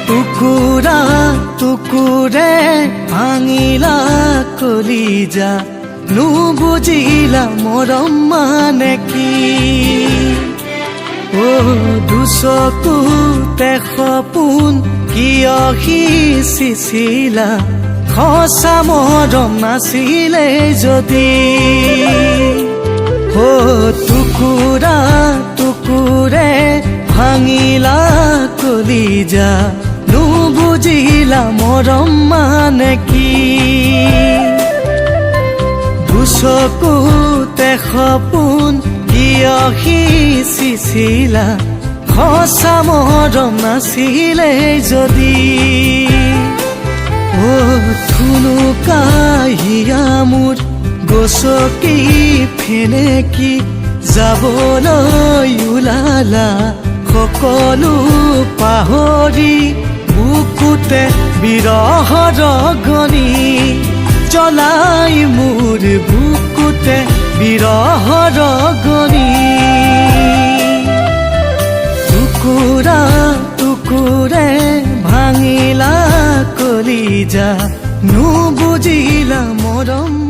টুকুৰা টুকুৰে ভাঙিলা কলিজা নুবুজিলা মৰম মানে কি দুচকুতে সপোন কিয় সিঁচিছিলা সঁচা মৰম নাছিলে যদি টুকুৰা টুকুৰে ভাঙিলা কলিজা নুবুজিলা মৰম মানে কি দুচকুতে সপোন কিয় সিঁচিছিলা সঁচা মৰম নাছিলে যদি থুনুকাহিয়া মোৰ গছকি ফেনেকি যাবলৈ ওলালা সকলো পাহৰি বুকুতে বিৰহৰ অগ্নি জ্বলাই মোৰ বুকুতে বিৰহৰ অগ্নি টুকুৰা টুকুৰে ভাঙিলা কলিজা নুবুজিলা মৰম